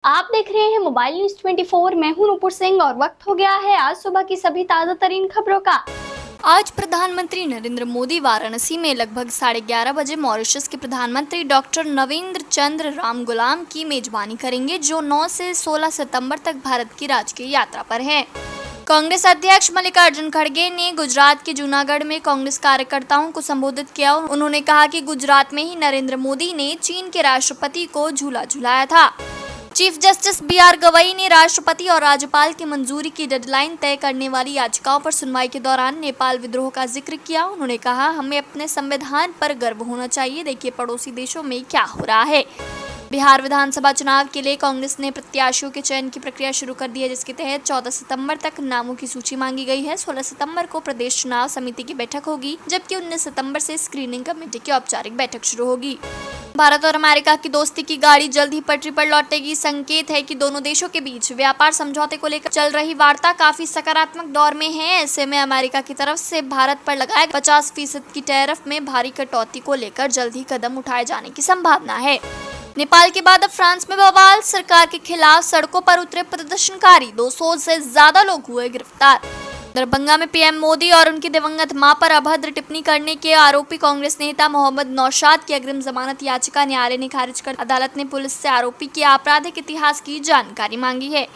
आप देख रहे हैं मोबाइल न्यूज 24। मैं हूं नूपुर सिंह और वक्त हो गया है आज सुबह की सभी ताजा तरीन खबरों का। आज प्रधानमंत्री नरेंद्र मोदी वाराणसी में लगभग 11:30 बजे मॉरिशस के प्रधानमंत्री डॉक्टर नवेंद्र चंद्र रामगुलाम की मेजबानी करेंगे, जो 9 से 16 सितंबर तक भारत की राजकीय यात्रा पर हैं। कांग्रेस अध्यक्ष मल्लिकार्जुन खड़गे ने गुजरात के जूनागढ़ में कांग्रेस कार्यकर्ताओं को संबोधित किया। उन्होंने कहा कि गुजरात में ही नरेंद्र मोदी ने चीन के राष्ट्रपति को झूला झुलाया था। चीफ जस्टिस BR गवई ने राष्ट्रपति और राज्यपाल की मंजूरी की डेडलाइन तय करने वाली याचिकाओं पर सुनवाई के दौरान नेपाल विद्रोह का जिक्र किया। उन्होंने कहा, हमें अपने संविधान पर गर्व होना चाहिए। देखिए पड़ोसी देशों में क्या हो रहा है। बिहार विधानसभा चुनाव के लिए कांग्रेस ने प्रत्याशियों के चयन की प्रक्रिया शुरू कर दी है, जिसके तहत 14 सितंबर तक नामों की सूची मांगी गई है। 16 सितंबर को प्रदेश चुनाव समिति की बैठक होगी, जबकि 19 सितंबर से स्क्रीनिंग कमेटी की औपचारिक बैठक शुरू होगी। भारत और अमेरिका की दोस्ती की गाड़ी जल्द ही पटरी पर लौटेगी। संकेत है कि दोनों देशों के बीच व्यापार समझौते को लेकर चल रही वार्ता काफी सकारात्मक दौर में है। ऐसे में अमेरिका की तरफ से भारत पर लगाए 50% की टैरिफ में भारी कटौती को लेकर जल्द ही कदम उठाए जाने की संभावना है। नेपाल के बाद अब फ्रांस में बवाल। सरकार के खिलाफ सड़कों पर उतरे प्रदर्शनकारी, 200 से ज्यादा लोग हुए गिरफ्तार। दरभंगा में पीएम मोदी और उनकी दिवंगत मां पर अभद्र टिप्पणी करने के आरोपी कांग्रेस नेता मोहम्मद नौशाद की अग्रिम जमानत याचिका न्यायालय ने खारिज कर अदालत ने पुलिस से आरोपी के आपराधिक इतिहास की जानकारी मांगी है।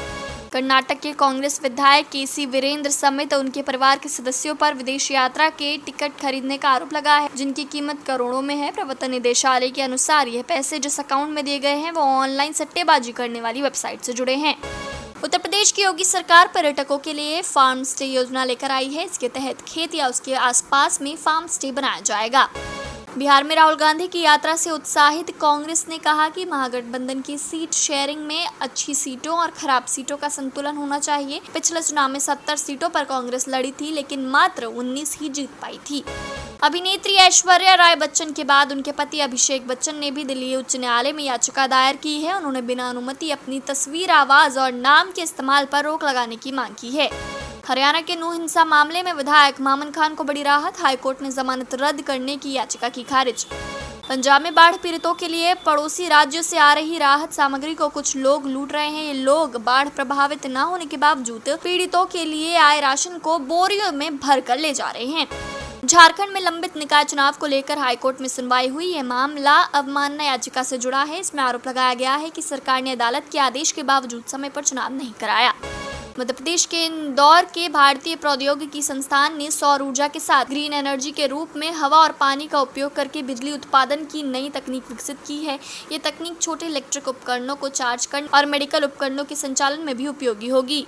कर्नाटक के कांग्रेस विधायक KC वीरेंद्र समेत उनके परिवार के सदस्यों पर विदेश यात्रा के टिकट खरीदने का आरोप लगा है, जिनकी कीमत करोड़ों में है। प्रवर्तन निदेशालय के अनुसार यह पैसे जिस अकाउंट में दिए गए हैं वो ऑनलाइन सट्टेबाजी करने वाली वेबसाइट से जुड़े हैं। उत्तर प्रदेश की योगी सरकार पर्यटकों के लिए फार्म स्टे योजना लेकर आई है। इसके तहत खेत या उसके आसपास में फार्म स्टे बनाया जाएगा। बिहार में राहुल गांधी की यात्रा से उत्साहित कांग्रेस ने कहा कि महागठबंधन की सीट शेयरिंग में अच्छी सीटों और खराब सीटों का संतुलन होना चाहिए। पिछले चुनाव में 70 सीटों पर कांग्रेस लड़ी थी, लेकिन मात्र 19 ही जीत पाई थी। अभिनेत्री ऐश्वर्या राय बच्चन के बाद उनके पति अभिषेक बच्चन ने भी दिल्ली उच्च न्यायालय में याचिका दायर की है। उन्होंने बिना अनुमति अपनी तस्वीर, आवाज और नाम के इस्तेमाल पर रोक लगाने की मांग की है। हरियाणा के नूह हिंसा मामले में विधायक मामन खान को बड़ी राहत। हाईकोर्ट ने जमानत रद्द करने की याचिका की खारिज। पंजाब में बाढ़ पीड़ितों के लिए पड़ोसी राज्यों से आ रही राहत सामग्री को कुछ लोग लूट रहे हैं। ये लोग बाढ़ प्रभावित न होने के बावजूद पीड़ितों के लिए आए राशन को बोरियों में भर कर ले जा रहे हैं। झारखंड में लंबित निकाय चुनाव को लेकर हाईकोर्ट में सुनवाई हुई। यह मामला अवमानना याचिका से जुड़ा है। इसमें आरोप लगाया गया है कि सरकार ने अदालत के आदेश के बावजूद समय पर चुनाव नहीं कराया। मध्य प्रदेश के इंदौर के भारतीय प्रौद्योगिकी संस्थान ने सौर ऊर्जा के साथ ग्रीन एनर्जी के रूप में हवा और पानी का उपयोग करके बिजली उत्पादन की नई तकनीक विकसित की है। ये तकनीक छोटे इलेक्ट्रिक उपकरणों को चार्ज करने और मेडिकल उपकरणों के संचालन में भी उपयोगी होगी।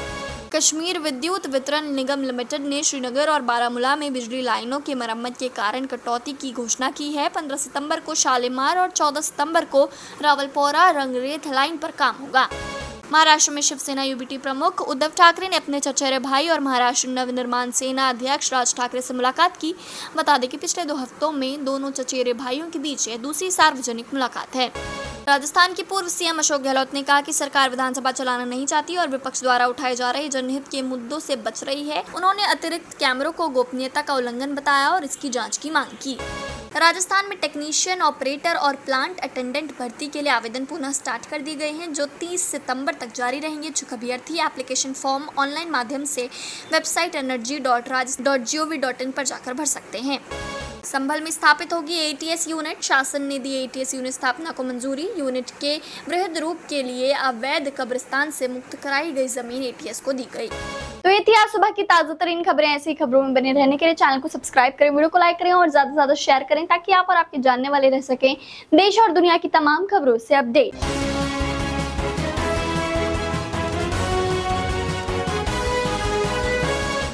कश्मीर विद्युत वितरण निगम लिमिटेड ने श्रीनगर और बारामूला में बिजली लाइनों की मरम्मत के कारण कटौती की घोषणा की है। 15 सितंबर को शालीमार और 14 सितंबर को रावलपोरा रंगरेथ लाइन पर काम होगा। महाराष्ट्र में शिवसेना UBT प्रमुख उद्धव ठाकरे ने अपने चचेरे भाई और महाराष्ट्र नवनिर्माण सेना अध्यक्ष राज ठाकरे से मुलाकात की। बता दें कि पिछले 2 हफ्तों में दोनों चचेरे भाइयों के बीच यह दूसरी सार्वजनिक मुलाकात है। राजस्थान के पूर्व CM अशोक गहलोत ने कहा कि सरकार विधानसभा चलाना नहीं चाहती और विपक्ष द्वारा उठाए जा रहे जनहित के मुद्दों से बच रही है। उन्होंने अतिरिक्त कैमरों को गोपनीयता का उल्लंघन बताया और इसकी जांच की मांग की। राजस्थान में टेक्नीशियन, ऑपरेटर और प्लांट अटेंडेंट भर्ती के लिए आवेदन पुनः स्टार्ट कर दिए गए हैं, जो 30 सितंबर तक जारी रहेंगे। इच्छुक अभ्यर्थी एप्लीकेशन फॉर्म ऑनलाइन माध्यम से वेबसाइट energy.raj.gov.in पर जाकर भर सकते हैं। संभल में स्थापित होगी ATS यूनिट। शासन ने दी ATS यूनिट स्थापना को मंजूरी। यूनिट के वृहद रूप के लिए अवैध कब्रिस्तान से मुक्त कराई गई जमीन ATS को दी गई। तो ये थी आज सुबह की ताजा तरीन खबरें। ऐसी खबरों में बने रहने के लिए चैनल को सब्सक्राइब करें, वीडियो को लाइक करें और ज्यादा से ज्यादा शेयर करें, ताकि आप और आपके जानने वाले रह सकें देश और दुनिया की तमाम खबरों से अपडेट।